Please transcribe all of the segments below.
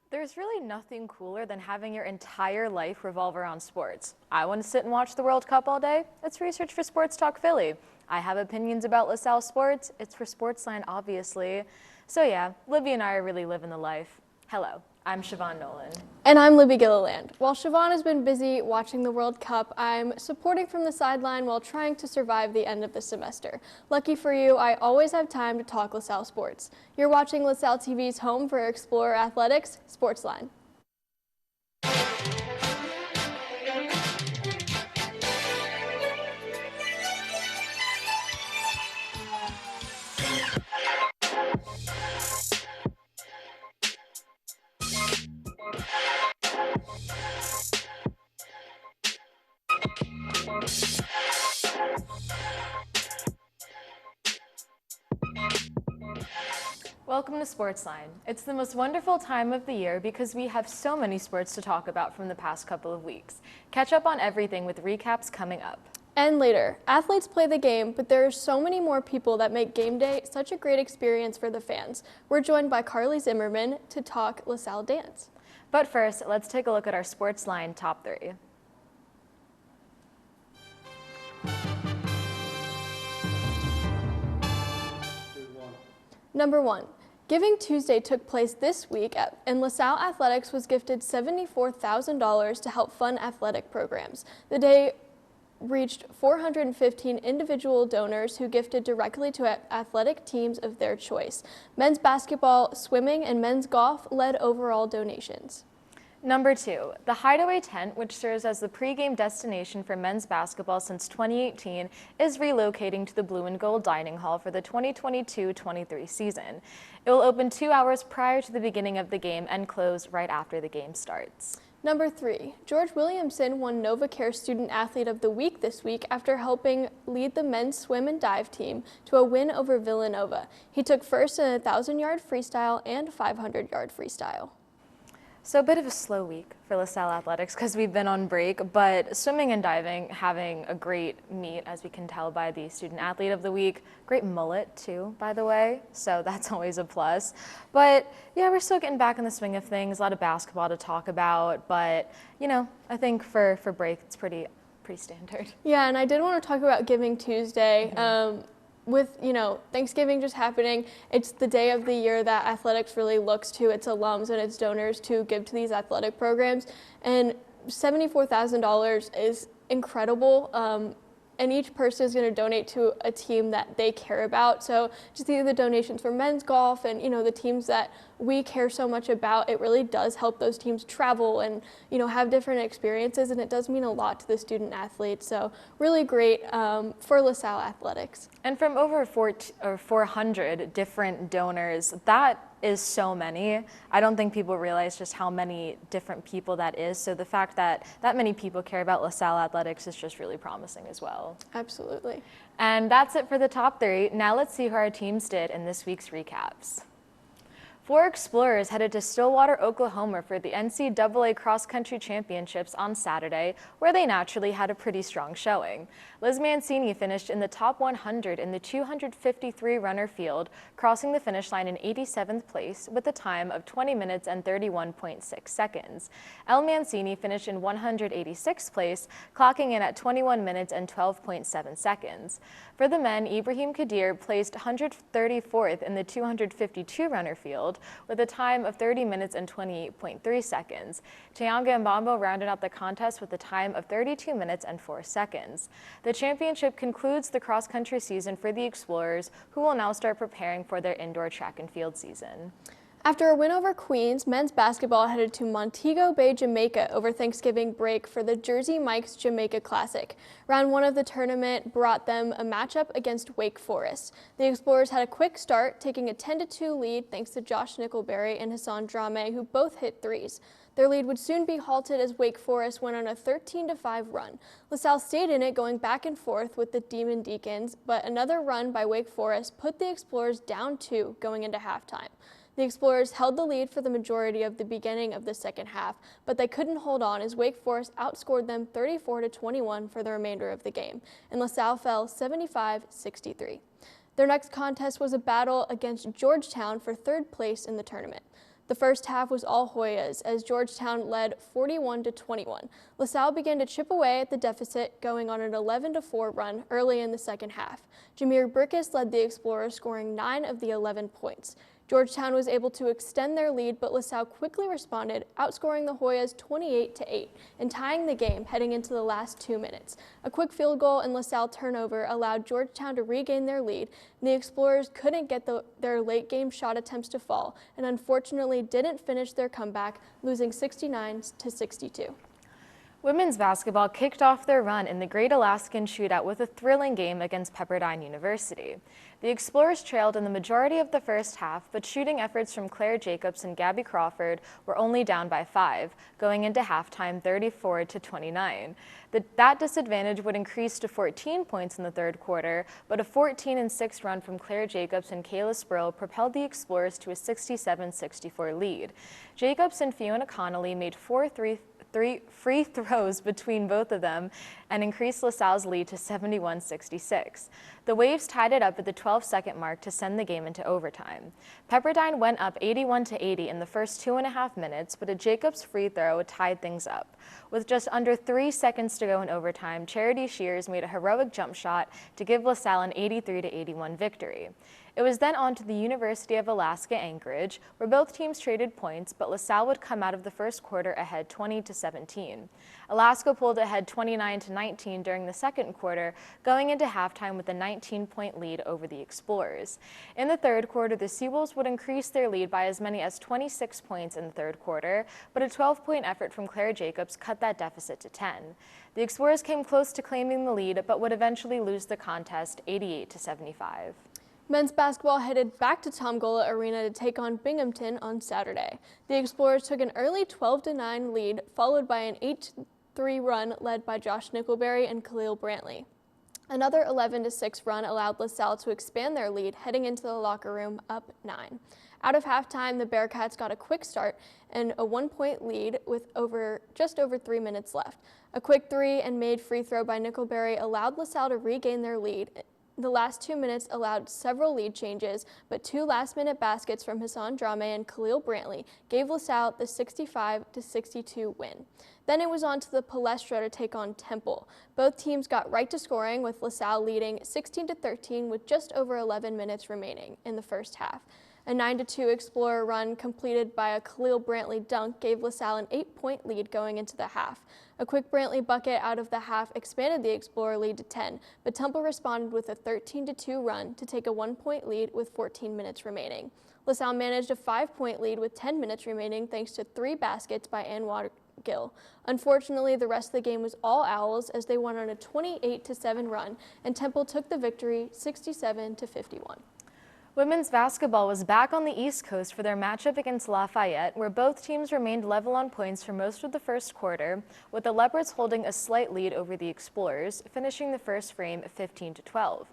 There's really nothing cooler than having your entire life revolve around sports. I want to sit and watch the World Cup all day. It's research for Sports Talk Philly. I have opinions about LaSalle sports. It's for SportsLine, obviously. So yeah, Libby and I are really living the life. Hello, I'm Siobhan Nolan. And I'm Libby Gilliland. While Siobhan has been busy watching the World Cup, I'm supporting from the sideline while trying to survive the end of the semester. Lucky for you, I always have time to talk LaSalle sports. You're watching LaSalle TV's home for Explorer Athletics, SportsLine. Welcome to SportsLine. It's the most wonderful time of the year because we have so many sports to talk about from the past couple of weeks. Catch up on everything with recaps coming up. And later, athletes play the game, but there are so many more people that make game day such a great experience for the fans. We're joined by Carly Zimmerman to talk LaSalle dance. But first, let's take a look at our SportsLine top 3. Number 1. Giving Tuesday took place this week, and LaSalle Athletics was gifted $74,000 to help fund athletic programs. The day reached 415 individual donors who gifted directly to athletic teams of their choice. Men's basketball, swimming, and men's golf led overall donations. Number 2, the Hideaway Tent, which serves as the pregame destination for men's basketball since 2018, is relocating to the Blue and Gold Dining Hall for the 2022-23 season. It will open 2 hours prior to the beginning of the game and close right after the game starts. Number 3, George Williamson won NovaCare Student Athlete of the Week this week after helping lead the men's swim and dive team to a win over Villanova. He took first in a 1,000-yard freestyle and 500-yard freestyle. So a bit of a slow week for LaSalle Athletics because we've been on break, but swimming and diving having a great meet, as we can tell by the Student Athlete of the Week. Great mullet too, by the way, so that's always a plus. But yeah, we're still getting back in the swing of things. A lot of basketball to talk about, but you know, I think for break it's pretty standard. Yeah, and I did want to talk about Giving Tuesday. With, Thanksgiving just happening, it's the day of the year that athletics really looks to its alums and its donors to give to these athletic programs. And $74,000 is incredible. And each person is going to donate to a team that they care about. So just the donations for men's golf and, the teams that we care so much about, it really does help those teams travel and, have different experiences. And it does mean a lot to the student athletes. So really great for LaSalle Athletics. And from over 400 different donors, that is so many. I don't think people realize just how many different people that is. So the fact that that many people care about LaSalle Athletics is just really promising as well. Absolutely. And that's it for the top 3. Now let's see how our teams did in this week's recaps. 4 Explorers headed to Stillwater, Oklahoma for the NCAA Cross Country Championships on Saturday, where they naturally had a pretty strong showing. Liz Mancini finished in the top 100 in the 253 runner field, crossing the finish line in 87th place with a time of 20 minutes and 31.6 seconds. Elle Mancini finished in 186th place, clocking in at 21 minutes and 12.7 seconds. For the men, Ibrahim Kadir placed 134th in the 252 runner field with a time of 30 minutes and 28.3 seconds. Tayanga Mbambo rounded out the contest with a time of 32 minutes and 4 seconds. The championship concludes the cross-country season for the Explorers, who will now start preparing for their indoor track and field season. After a win over Queens, men's basketball headed to Montego Bay, Jamaica over Thanksgiving break for the Jersey Mike's Jamaica Classic. Round 1 of the tournament brought them a matchup against Wake Forest. The Explorers had a quick start, taking a 10-2 lead thanks to Josh Nickelberry and Hassan Drame, who both hit threes. Their lead would soon be halted as Wake Forest went on a 13-5 run. LaSalle stayed in it, going back and forth with the Demon Deacons, but another run by Wake Forest put the Explorers down 2 going into halftime. The Explorers held the lead for the majority of the beginning of the second half, but they couldn't hold on as Wake Forest outscored them 34-21 for the remainder of the game, and LaSalle fell 75-63. Their next contest was a battle against Georgetown for third place in the tournament. The first half was all Hoyas as Georgetown led 41-21. LaSalle began to chip away at the deficit, going on an 11-4 run early in the second half. Jameer Brickus led the Explorers, scoring 9 of the 11 points. Georgetown was able to extend their lead, but LaSalle quickly responded, outscoring the Hoyas 28-8 and tying the game heading into the last 2 minutes. A quick field goal and LaSalle turnover allowed Georgetown to regain their lead, and the Explorers couldn't get their late-game shot attempts to fall, and unfortunately didn't finish their comeback, losing 69-62. Women's basketball kicked off their run in the Great Alaskan Shootout with a thrilling game against Pepperdine University. The Explorers trailed in the majority of the first half, but shooting efforts from Claire Jacobs and Gabby Crawford were only down by 5, going into halftime 34-29. That disadvantage would increase to 14 points in the third quarter, but a 14-6 run from Claire Jacobs and Kayla Sproul propelled the Explorers to a 67-64 lead. Jacobs and Fiona Connolly made 3 free throws between both of them and increased LaSalle's lead to 71-66. The Waves tied it up at the 12-second mark to send the game into overtime. Pepperdine went up 81-80 in the first 2.5 minutes, but a Jacobs free throw tied things up. With just under 3 seconds to go in overtime, Charity Shears made a heroic jump shot to give LaSalle an 83-81 victory. It was then on to the University of Alaska Anchorage, where both teams traded points, but LaSalle would come out of the first quarter ahead 20-17. Alaska pulled ahead 29-19 during the second quarter, going into halftime with a 19-point lead over the Explorers. In the third quarter, the Seawolves would increase their lead by as many as 26 points in the third quarter, but a 12-point effort from Claire Jacobs cut that deficit to 10. The Explorers came close to claiming the lead, but would eventually lose the contest 88-75. Men's basketball headed back to Tom Gola Arena to take on Binghamton on Saturday. The Explorers took an early 12-9 lead, followed by an 8-3 run led by Josh Nickelberry and Khalil Brantley. Another 11-6 run allowed LaSalle to expand their lead, heading into the locker room up 9. Out of halftime, the Bearcats got a quick start and a 1-point lead with just over 3 minutes left. A quick 3 and made free throw by Nickelberry allowed LaSalle to regain their lead. The last 2 minutes allowed several lead changes, but 2 last-minute baskets from Hassan Drame and Khalil Brantley gave LaSalle the 65-62 win. Then it was on to the Palestra to take on Temple. Both teams got right to scoring, with LaSalle leading 16-13 with just over 11 minutes remaining in the first half. A 9-2 Explorer run completed by a Khalil Brantley dunk gave LaSalle an 8-point lead going into the half. A quick Brantley bucket out of the half expanded the Explorer lead to 10, but Temple responded with a 13-2 run to take a 1-point lead with 14 minutes remaining. LaSalle managed a 5-point lead with 10 minutes remaining thanks to 3 baskets by Anwar Gill. Unfortunately, the rest of the game was all Owls as they went on a 28-7 run, and Temple took the victory 67-51. Women's basketball was back on the East Coast for their matchup against Lafayette, where both teams remained level on points for most of the first quarter, with the Leopards holding a slight lead over the Explorers, finishing the first frame 15-12.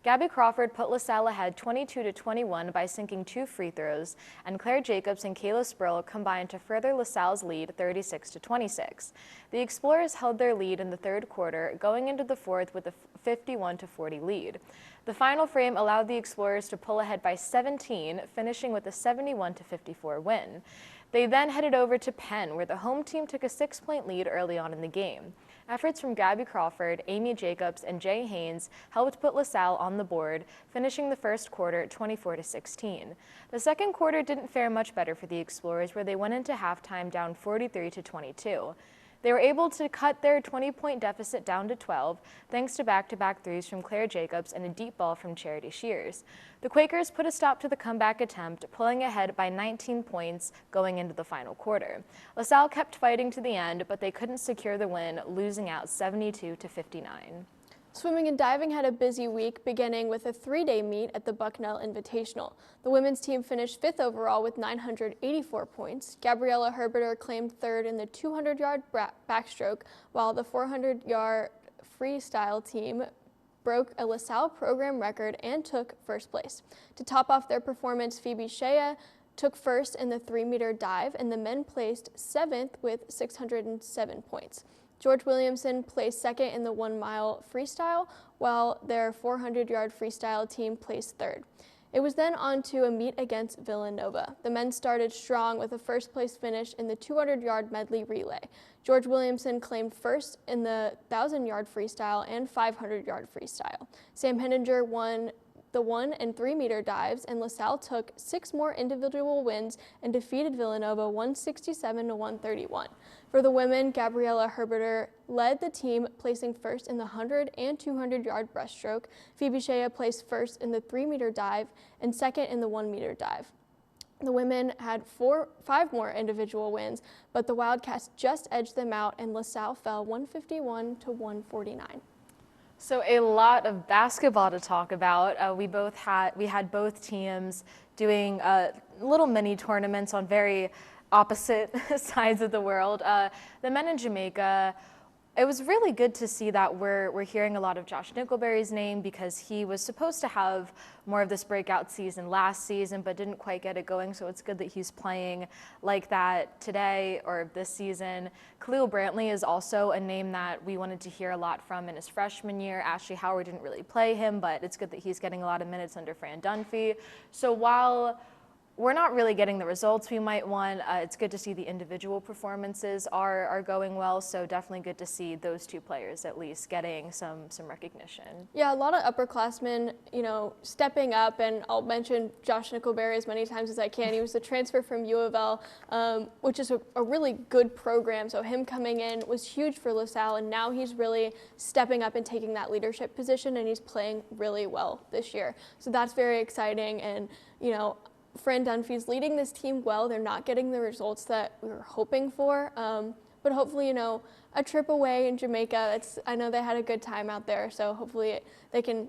Gabby Crawford put LaSalle ahead 22-21 by sinking 2 free throws, and Claire Jacobs and Kayla Sproul combined to further LaSalle's lead 36-26. The Explorers held their lead in the third quarter, going into the fourth with a 51-40 lead. The final frame allowed the Explorers to pull ahead by 17, finishing with a 71-54 win. They then headed over to Penn, where the home team took a 6-point lead early on in the game. Efforts from Gabby Crawford, Amy Jacobs, and Jay Haynes helped put LaSalle on the board, finishing the first quarter 24-16. The second quarter didn't fare much better for the Explorers, where they went into halftime down 43-22. They were able to cut their 20-point deficit down to 12, thanks to back-to-back threes from Claire Jacobs and a deep ball from Charity Shears. The Quakers put a stop to the comeback attempt, pulling ahead by 19 points going into the final quarter. LaSalle kept fighting to the end, but they couldn't secure the win, losing out 72-59. Swimming and diving had a busy week, beginning with a 3-day meet at the Bucknell Invitational. The women's team finished 5th overall with 984 points. Gabriella Herberter claimed 3rd in the 200-yard backstroke, while the 400-yard freestyle team broke a LaSalle program record and took first place. To top off their performance, Phoebe Shea took first in the 3-meter dive, and the men placed 7th with 607 points. George Williamson placed 2nd in the 1-mile freestyle, while their 400-yard freestyle team placed 3rd. It was then on to a meet against Villanova. The men started strong with a first-place finish in the 200-yard medley relay. George Williamson claimed first in the 1,000-yard freestyle and 500-yard freestyle. Sam Henninger won the 1 and 3 meter dives, and LaSalle took 6 more individual wins and defeated Villanova 167 to 131. For the women, Gabriella Herberter led the team, placing first in the 100 and 200-yard breaststroke. Phoebe Shea placed first in the 3 meter dive and second in the 1 meter dive. The women had 5 more individual wins, but the Wildcats just edged them out, and LaSalle fell 151 to 149. So a lot of basketball to talk about. We had both teams doing little mini tournaments on very opposite sides of the world. The men in Jamaica, it was really good to see that we're hearing a lot of Josh Nickelberry's name, because he was supposed to have more of this breakout season last season, but didn't quite get it going. So it's good that he's playing like that today or this season. Khalil Brantley is also a name that we wanted to hear a lot from in his freshman year. Ashley Howard didn't really play him, but it's good that he's getting a lot of minutes under Fran Dunphy. So while we're not really getting the results we might want, it's good to see the individual performances are going well, so definitely good to see those two players at least getting some recognition. Yeah, a lot of upperclassmen, stepping up, and I'll mention Josh Nickelberry as many times as I can. He was a transfer from U of L, which is a really good program, so him coming in was huge for LaSalle, and now he's really stepping up and taking that leadership position, and he's playing really well this year. So that's very exciting, and Fran Dunphy's leading this team well. They're not getting the results that we were hoping for, but hopefully, a trip away in Jamaica, I know they had a good time out there, so hopefully they can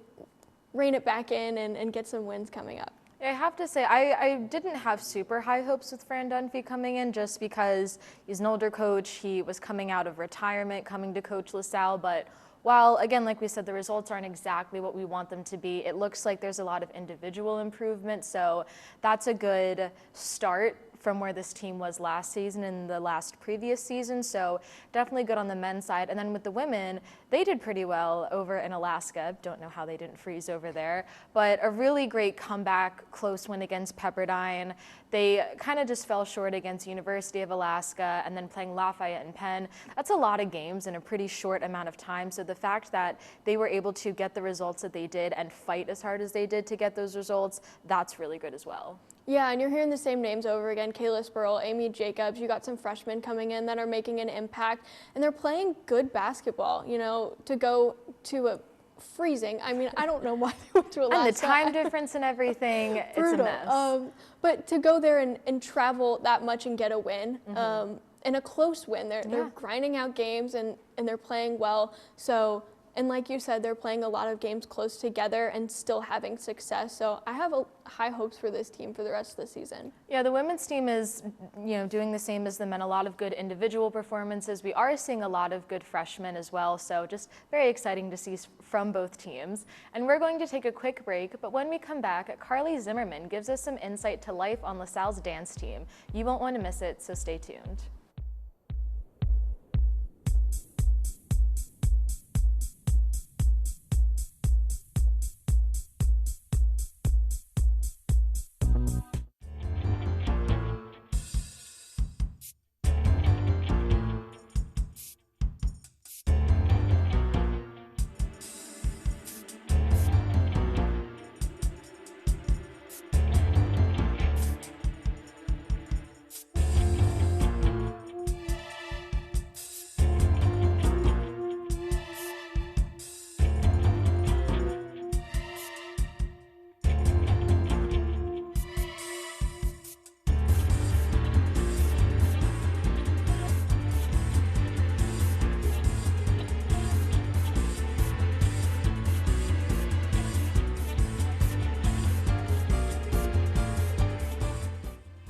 rein it back in and get some wins coming up. I have to say, I didn't have super high hopes with Fran Dunphy coming in, just because he's an older coach. He was coming out of retirement, coming to coach LaSalle, but while, again, like we said, the results aren't exactly what we want them to be, it looks like there's a lot of individual improvement, so that's a good start from where this team was last season and the last previous season, so definitely good on the men's side. And then with the women, they did pretty well over in Alaska. Don't know how they didn't freeze over there, but a really great comeback, close win against Pepperdine. They kind of just fell short against University of Alaska, and then playing Lafayette and Penn. That's a lot of games in a pretty short amount of time, so the fact that they were able to get the results that they did and fight as hard as they did to get those results, that's really good as well. Yeah, and you're hearing the same names over again. Kayla Spurl, Amy Jacobs, you got some freshmen coming in that are making an impact, and they're playing good basketball, to go to a freezing. I mean, I don't know why they went to Alaska. And the time difference and everything, it's a mess. But to go there and travel that much and get a win, and a close win, they're grinding out games and they're playing well. So, and like you said, they're playing a lot of games close together and still having success. So I have high hopes for this team for the rest of the season. Yeah, the women's team is, doing the same as the men. A lot of good individual performances. We are seeing a lot of good freshmen as well. So just very exciting to see from both teams. And we're going to take a quick break. But when we come back, Carly Zimmerman gives us some insight to life on LaSalle's dance team. You won't want to miss it, so stay tuned.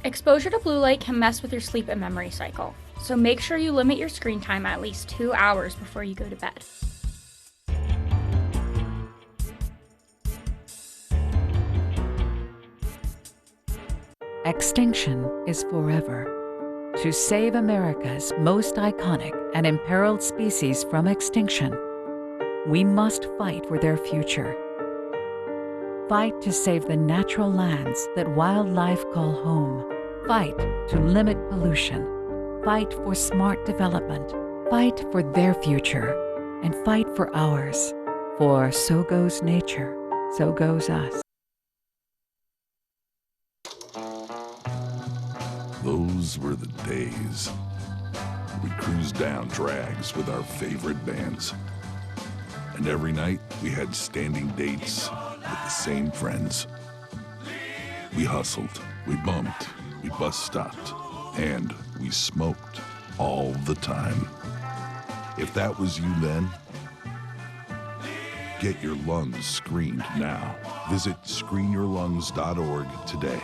Exposure to blue light can mess with your sleep and memory cycle, so make sure you limit your screen time at least 2 hours before you go to bed. Extinction is forever. To save America's most iconic and imperiled species from extinction, we must fight for their future. Fight to save the natural lands that wildlife call home. Fight to limit pollution. Fight for smart development. Fight for their future. And fight for ours. For so goes nature, so goes us. Those were the days. We'd cruise down drags with our favorite bands. And every night we had standing dates with the same friends. We hustled, we bumped, we bus stopped, and we smoked all the time. If that was you then, get your lungs screened now. Visit screenyourlungs.org today.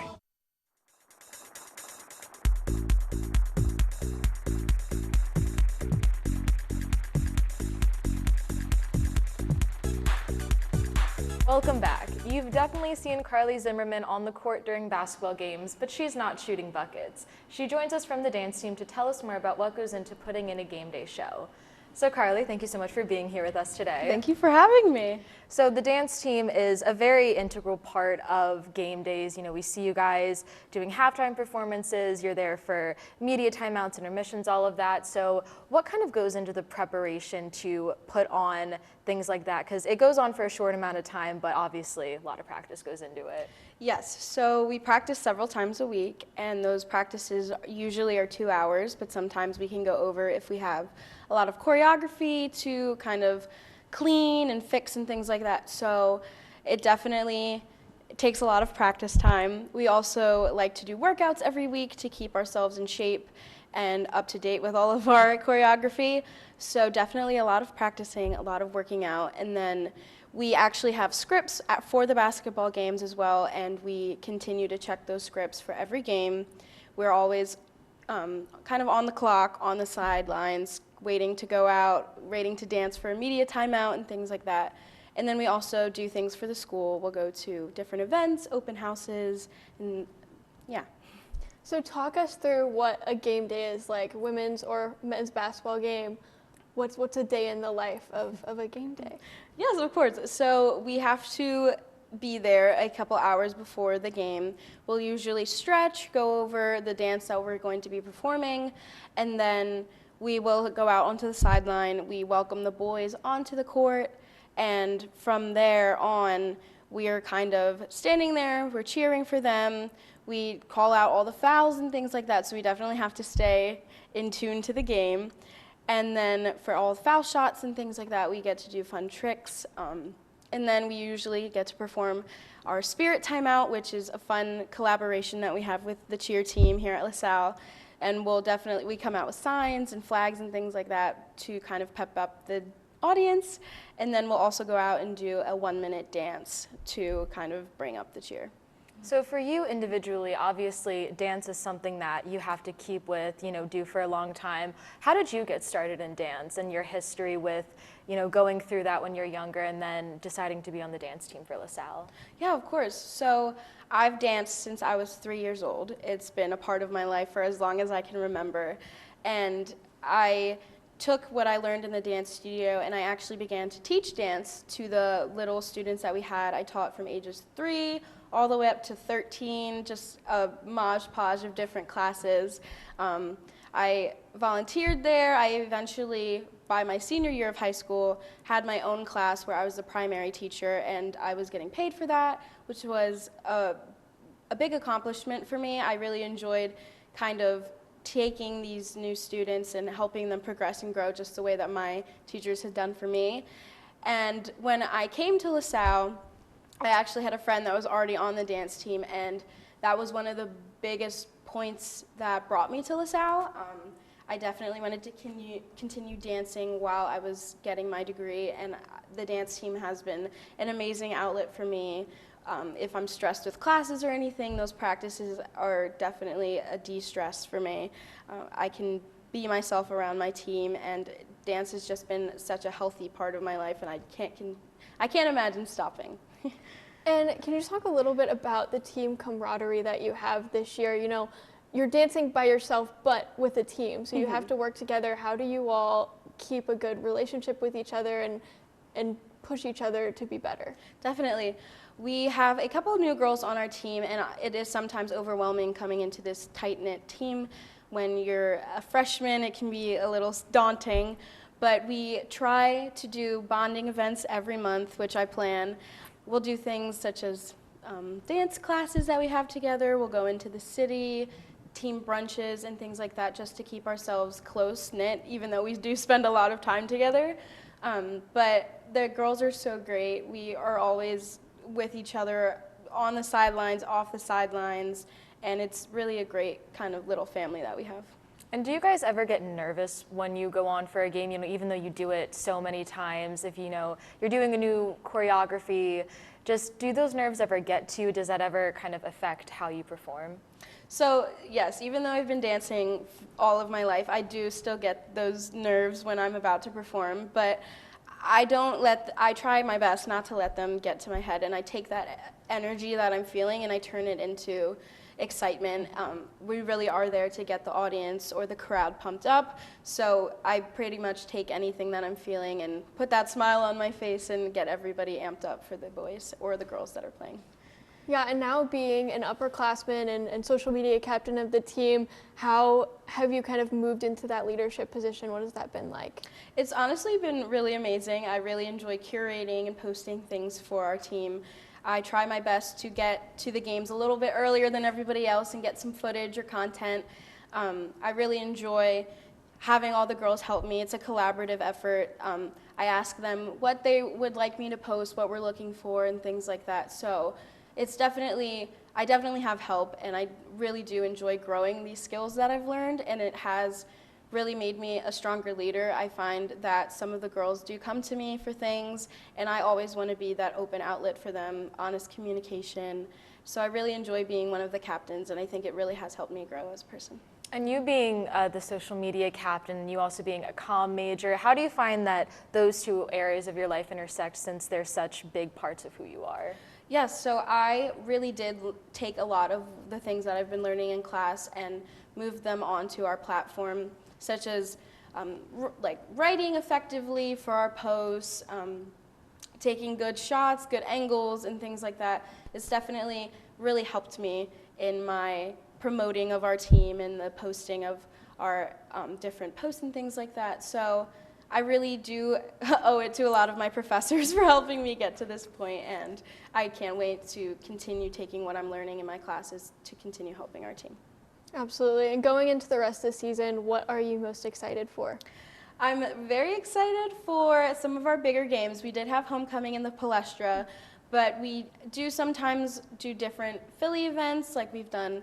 Welcome back. You've definitely seen Carly Zimmerman on the court during basketball games, but she's not shooting buckets. She joins us from the dance team to tell us more about what goes into putting in a game day show. So Carly, thank you so much for being here with us today. Thank you for having me. So the dance team is a very integral part of game days. You know, we see you guys doing halftime performances, you're there for media timeouts, intermissions, all of that. So what kind of goes into the preparation to put on things like that? Because it goes on for a short amount of time, but obviously a lot of practice goes into it. Yes, so we practice several times a week, and those practices usually are 2 hours, but sometimes we can go over if we have a lot of choreography to kind of clean and fix and things like that. So it definitely takes a lot of practice time. We also like to do workouts every week to keep ourselves in shape and up to date with all of our choreography. So definitely a lot of practicing, a lot of working out, and then we actually have scripts for the basketball games as well, and we continue to check those scripts for every game. We're always kind of on the clock, on the sidelines, waiting to go out, waiting to dance for a media timeout and things like that. And then we also do things for the school. We'll go to different events, open houses, and yeah. So talk us through what a game day is like, women's or men's basketball game. What's a day in the life of a game day? Yes, of course. So we have to be there a couple hours before the game. We'll usually stretch, go over the dance that we're going to be performing, and then we will go out onto the sideline. We welcome the boys onto the court, and from there on, we are kind of standing there, we're cheering for them. We call out all the fouls and things like that, so we definitely have to stay in tune to the game. And then for all the foul shots and things like that, we get to do fun tricks. And then we usually get to perform our spirit timeout, which is a fun collaboration that we have with the cheer team here at LaSalle. And we come out with signs and flags and things like that to kind of pep up the audience. And then we'll also go out and do a 1-minute dance to kind of bring up the cheer. So for you individually, obviously dance is something that you have to keep with, do for a long time. How did you get started in dance and your history with, going through that when you're younger and then deciding to be on the dance team for LaSalle? Yeah, of course. So I've danced since I was 3 years old. It's been a part of my life for as long as I can remember. And I took what I learned in the dance studio and I actually began to teach dance to the little students that we had. I taught from ages 3 all the way up to 13, just a modge podge of different classes. I volunteered there. I eventually, by my senior year of high school, had my own class where I was the primary teacher, and I was getting paid for that, which was a big accomplishment for me. I really enjoyed kind of taking these new students and helping them progress and grow just the way that my teachers had done for me. And when I came to LaSalle, I actually had a friend that was already on the dance team, and that was one of the biggest points that brought me to LaSalle. I definitely wanted to continue dancing while I was getting my degree, and the dance team has been an amazing outlet for me. If I'm stressed with classes or anything, those practices are definitely a de-stress for me. I can be myself around my team, and dance has just been such a healthy part of my life, and I can't imagine stopping. And can you just talk a little bit about the team camaraderie that you have this year? You're dancing by yourself, but with a team, so you have to work together. How do you all keep a good relationship with each other and push each other to be better? Definitely. We have a couple of new girls on our team, and it is sometimes overwhelming coming into this tight-knit team. When you're a freshman, it can be a little daunting, but we try to do bonding events every month, which I plan. We'll do things such as dance classes that we have together. We'll go into the city, team brunches and things like that, just to keep ourselves close-knit, even though we do spend a lot of time together. But the girls are so great. We are always with each other on the sidelines, off the sidelines, and it's really a great kind of little family that we have. And do you guys ever get nervous when you go on for a game, even though you do it so many times? If you're doing a new choreography, just do those nerves ever get to you? Does that ever kind of affect how you perform? So yes, even though I've been dancing all of my life, I do still get those nerves when I'm about to perform, but I try my best not to let them get to my head, and I take that energy that I'm feeling and I turn it into excitement. We really are there to get the audience or the crowd pumped up, so I pretty much take anything that I'm feeling and put that smile on my face and get everybody amped up for the boys or the girls that are playing. Yeah, and now being an upperclassman and social media captain of the team, how have you kind of moved into that leadership position? What has that been like? It's honestly been really amazing. I really enjoy curating and posting things for our team. I try my best to get to the games a little bit earlier than everybody else and get some footage or content. I really enjoy having all the girls help me. It's a collaborative effort. I ask them what they would like me to post, what we're looking for, and things like that. So it's I definitely have help, and I really do enjoy growing these skills that I've learned, and it has really made me a stronger leader. I find that some of the girls do come to me for things, and I always want to be that open outlet for them, honest communication. So I really enjoy being one of the captains, and I think it really has helped me grow as a person. And you being the social media captain, and you also being a comm major, how do you find that those two areas of your life intersect, since they're such big parts of who you are? Yes, so I really did take a lot of the things that I've been learning in class and move them onto our platform, such as like writing effectively for our posts, taking good shots, good angles, and things like that. It's definitely really helped me in my promoting of our team and the posting of our different posts and things like that. So I really do owe it to a lot of my professors for helping me get to this point, and I can't wait to continue taking what I'm learning in my classes to continue helping our team. Absolutely. And going into the rest of the season, what are you most excited for? I'm very excited for some of our bigger games. We did have homecoming in the Palestra, but we do sometimes do different Philly events, like we've done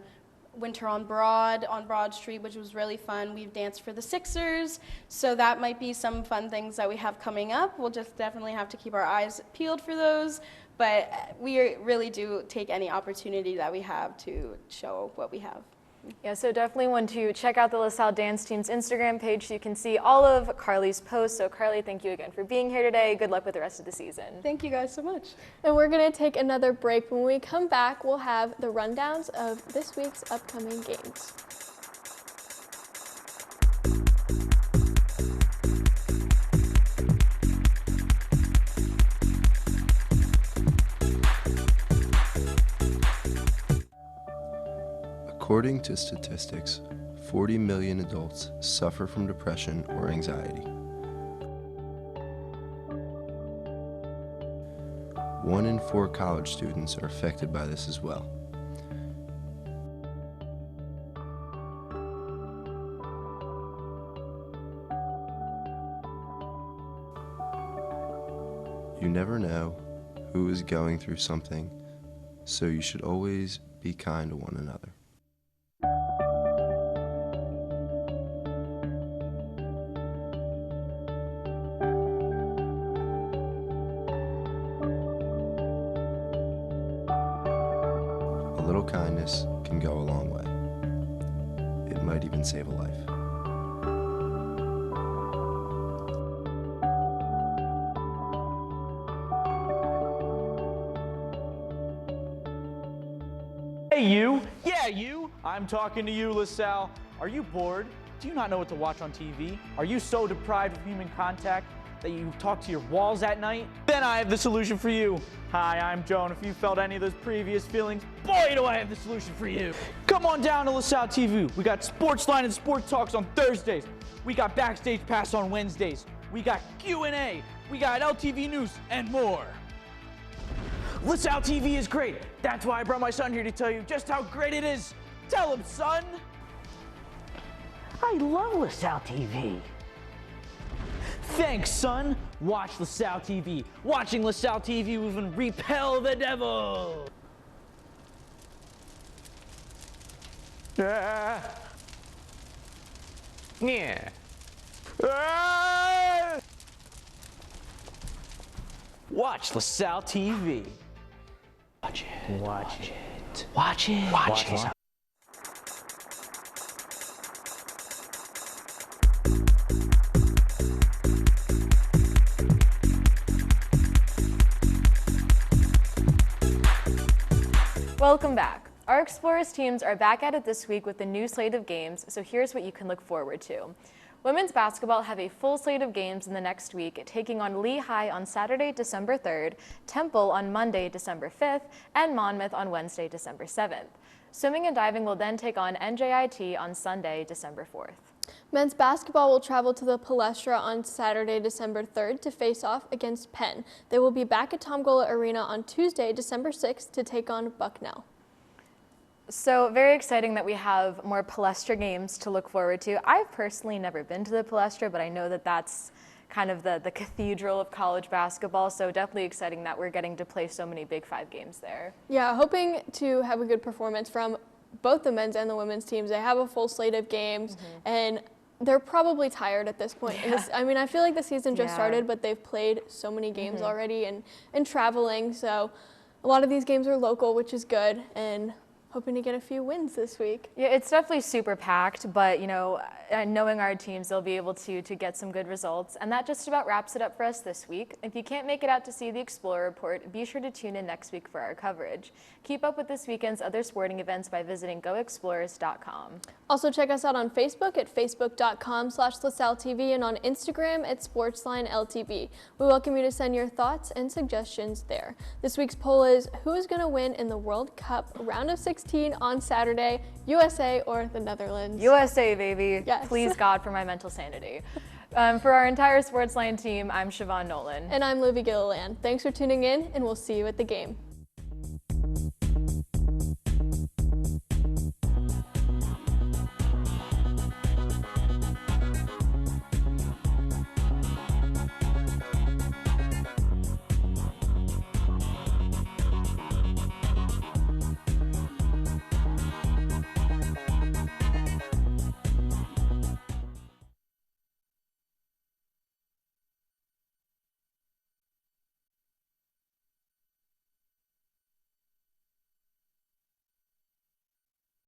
Winter on Broad Street, which was really fun. We've danced for the Sixers, so that might be some fun things that we have coming up. We'll just definitely have to keep our eyes peeled for those, but we really do take any opportunity that we have to show what we have. Yeah, so definitely want to check out the LaSalle Dance Team's Instagram page so you can see all of Carly's posts. So Carly, thank you again for being here today. Good luck with the rest of the season. Thank you guys so much. And we're going to take another break. When we come back, we'll have the rundowns of this week's upcoming games. According to statistics, 40 million adults suffer from depression or anxiety. 1 in 4 college students are affected by this as well. You never know who is going through something, so you should always be kind to one another. A little kindness can go a long way. It might even save a life. Hey you! Yeah, you! I'm talking to you, LaSalle. Are you bored? Do you not know what to watch on TV? Are you so deprived of human contact that you talk to your walls at night? Then I have the solution for you. Hi, I'm Joe, and if you felt any of those previous feelings, boy, do I have the solution for you. Come on down to LaSalle TV. We got SportsLine and Sport Talks on Thursdays. We got Backstage Pass on Wednesdays. We got Q&A. We got LTV News and more. LaSalle TV is great. That's why I brought my son here to tell you just how great it is. Tell him, son. I love LaSalle TV. Thanks, son. Watch LaSalle TV. Watching LaSalle TV will even repel the devil. Yeah. Watch LaSalle TV. Watch it. Watch it. Watch it. Watch it. Welcome back. Our Explorers teams are back at it this week with a new slate of games, so here's what you can look forward to. Women's basketball have a full slate of games in the next week, taking on Lehigh on Saturday, December 3rd, Temple on Monday, December 5th, and Monmouth on Wednesday, December 7th. Swimming and diving will then take on NJIT on Sunday, December 4th. Men's basketball will travel to the Palestra on Saturday, December 3rd to face off against Penn. They will be back at Tom Gola Arena on Tuesday, December 6th to take on Bucknell. So very exciting that we have more Palestra games to look forward to. I've personally never been to the Palestra, but I know that that's kind of the cathedral of college basketball, so definitely exciting that we're getting to play so many Big Five games there. Yeah, hoping to have a good performance from both the men's and the women's teams. They have a full slate of games, and they're probably tired at this point. Yeah. I mean, I feel like the season just started, but they've played so many games already and traveling, so a lot of these games are local, which is good, and hoping to get a few wins this week. Yeah, it's definitely super packed, but you know, knowing our teams, they'll be able to get some good results. And that just about wraps it up for us this week. If you can't make it out to see the Explorer Report, be sure to tune in next week for our coverage. Keep up with this weekend's other sporting events by visiting goexplorers.com. Also check us out on Facebook at facebook.com/LaSalleTV and on Instagram at SportsLineLTV. We welcome you to send your thoughts and suggestions there. This week's poll is, who is going to win in the World Cup round of 16 on Saturday, USA or the Netherlands? USA, baby. Yes. Please, God, for my mental sanity. For our entire SportsLine team, I'm Siobhan Nolan. And I'm Libby Gilliland. Thanks for tuning in, and we'll see you at the game.